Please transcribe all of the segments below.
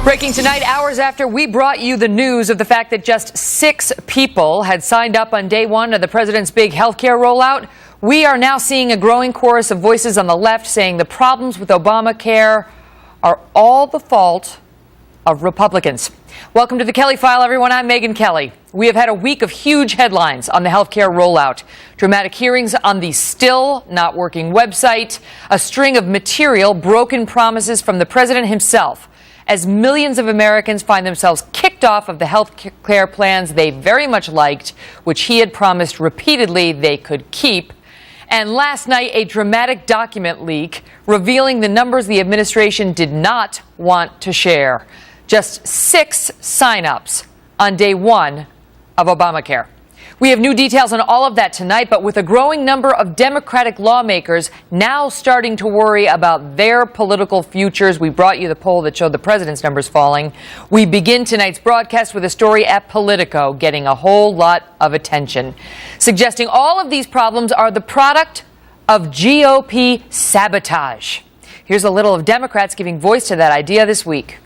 Breaking tonight, hours after we brought you the news of the fact that just 6 people had signed up on day one of the president's big health care rollout, we are now seeing a growing chorus of voices on the left saying the problems with Obamacare are all the fault of Republicans. Welcome to the Kelly File, everyone. I'm Megyn Kelly. We have had a week of huge headlines on the health care rollout, dramatic hearings on the still not working website, a string of material broken promises from the president himself, as millions of Americans find themselves kicked off of the health care plans they very much liked, which he had promised repeatedly they could keep. And last night, a dramatic document leak revealing the numbers the administration did not want to share. Just 6 sign-ups on day one of Obamacare. We have new details on all of that tonight, but with a growing number of Democratic lawmakers now starting to worry about their political futures, we brought you the poll that showed the president's numbers falling. We begin tonight's broadcast with a story at Politico getting a whole lot of attention, suggesting all of these problems are the product of GOP sabotage. Here's a little of Democrats giving voice to that idea this week.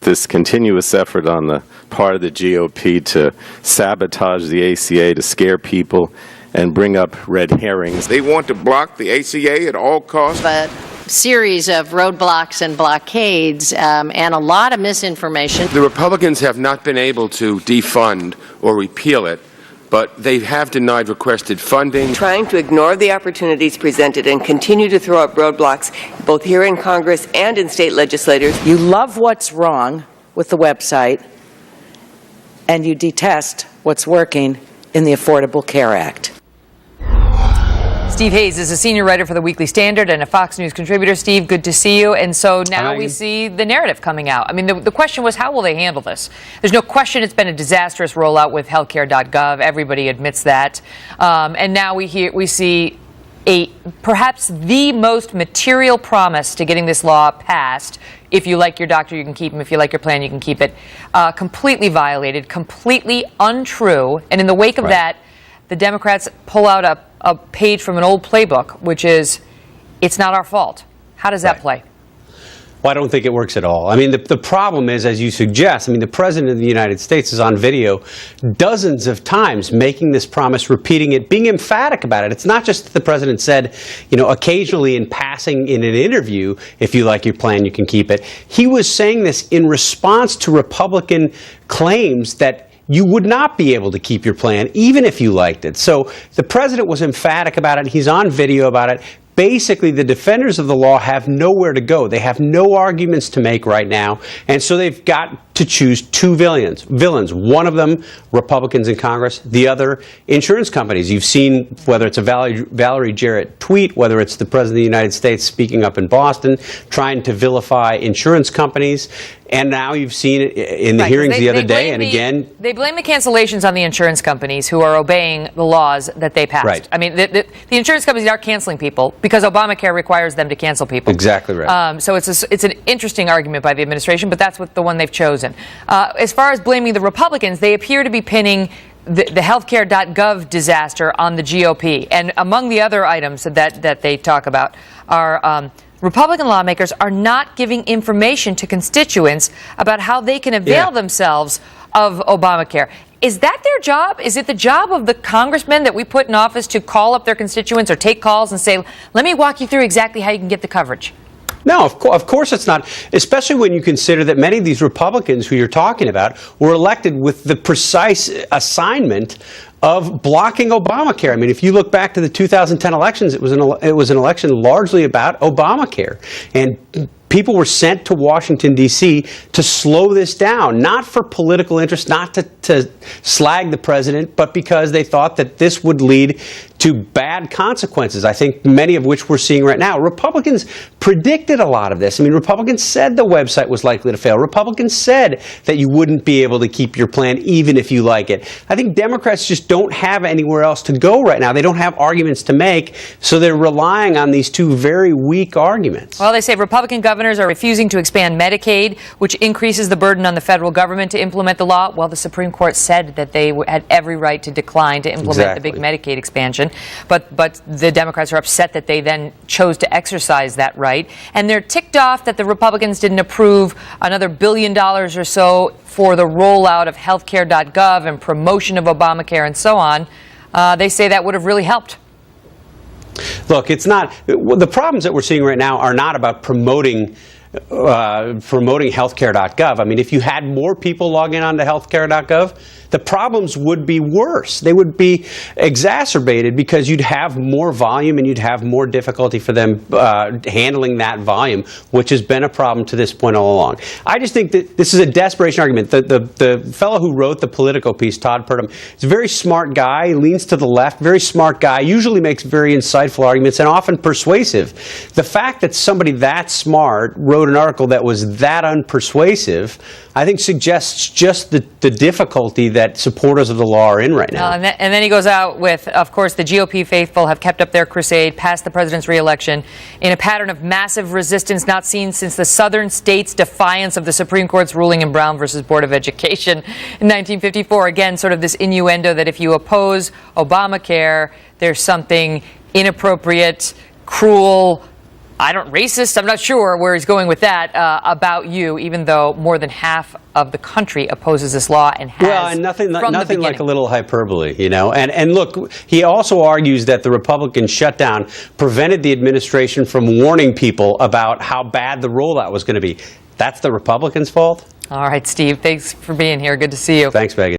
This continuous effort on the part of the GOP to sabotage the ACA, to scare people and bring up red herrings. They want to block the ACA at all costs. A series of roadblocks and blockades and a lot of misinformation. The Republicans have not been able to defund or repeal it, but they have denied requested funding. Trying to ignore the opportunities presented and continue to throw up roadblocks both here in Congress and in state legislators. You love what's wrong with the website, and you detest what's working in the Affordable Care Act. Steve Hayes is a senior writer for the Weekly Standard and a Fox News contributor. Steve, good to see you. And so now we see the narrative coming out. I mean, the question was, how will they handle this? There's no question it's been a disastrous rollout with healthcare.gov. Everybody admits that. And now we see perhaps the most material promise to getting this law passed. If you like your doctor, you can keep him. If you like your plan, you can keep it. Completely violated, completely untrue. And in the wake of that, the Democrats pull out a page from an old playbook, which is, it's not our fault. How does that play? Well, I don't think it works at all. I mean, the problem is, as you suggest, I mean, the President of the United States is on video dozens of times making this promise, repeating it, being emphatic about it. It's not just that the President said, you know, occasionally in passing in an interview, if you like your plan, you can keep it. He was saying this in response to Republican claims that you would not be able to keep your plan, even if you liked it. So the president was emphatic about it. He's on video about it. Basically, the defenders of the law have nowhere to go. They have no arguments to make right now. And so they've got to choose 2 villains. One of them, Republicans in Congress. The other, insurance companies. You've seen whether it's a Valerie Jarrett tweet, whether it's the President of the United States speaking up in Boston, trying to vilify insurance companies. And now you've seen it in the hearings the other day, and again. They blame the cancellations on the insurance companies who are obeying the laws that they passed. Right. I mean, the insurance companies are canceling people because Obamacare requires them to cancel people. Exactly right. So it's an interesting argument by the administration, but that's the one they've chosen. As far as blaming the Republicans, they appear to be pinning the healthcare.gov disaster on the GOP. And among the other items that they talk about are Republican lawmakers are not giving information to constituents about how they can avail themselves of Obamacare. Is that their job? Is it the job of the congressmen that we put in office to call up their constituents or take calls and say, let me walk you through exactly how you can get the coverage? No, of course it's not, especially when you consider that many of these Republicans who you're talking about were elected with the precise assignment of blocking Obamacare. I mean, if you look back to the 2010 elections, it was an election largely about Obamacare. And people were sent to Washington, D.C. to slow this down, not for political interest, not to slag the president, but because they thought that this would lead to bad consequences, I think many of which we're seeing right now. Republicans predicted a lot of this. I mean, Republicans said the website was likely to fail. Republicans said that you wouldn't be able to keep your plan even if you like it. I think Democrats just don't have anywhere else to go right now. They don't have arguments to make, so they're relying on these 2 very weak arguments. Well, they say Republican governors governors are refusing to expand Medicaid, which increases the burden on the federal government to implement the law. Well, the Supreme Court said that they had every right to decline to implement the big Medicaid expansion. But the Democrats are upset that they then chose to exercise that right. And they're ticked off that the Republicans didn't approve another $1 billion or so for the rollout of healthcare.gov and promotion of Obamacare and so on. They say that would have really helped. Look, it's not. The problems that we're seeing right now are not about promoting healthcare.gov. I mean, if you had more people log in onto healthcare.gov, the problems would be worse. They would be exacerbated because you'd have more volume and you'd have more difficulty for them handling that volume, which has been a problem to this point all along. I just think that this is a desperation argument. The fellow who wrote the Politico piece, Todd Purdom, is a very smart guy, leans to the left, very smart guy, usually makes very insightful arguments and often persuasive. The fact that somebody that smart wrote an article that was that unpersuasive, I think suggests just the difficulty that supporters of the law are in right now. And then he goes out with, of course, the GOP faithful have kept up their crusade past the president's reelection in a pattern of massive resistance not seen since the southern states' defiance of the Supreme Court's ruling in Brown versus Board of Education in 1954. Again, sort of this innuendo that if you oppose Obamacare, there's something inappropriate, cruel, racist, I'm not sure where he's going with that, about you, even though more than half of the country opposes this law and has. Well, and nothing like a little hyperbole, you know. And look, he also argues that the Republican shutdown prevented the administration from warning people about how bad the rollout was going to be. That's the Republicans' fault? All right, Steve, thanks for being here. Good to see you. Thanks, Megan.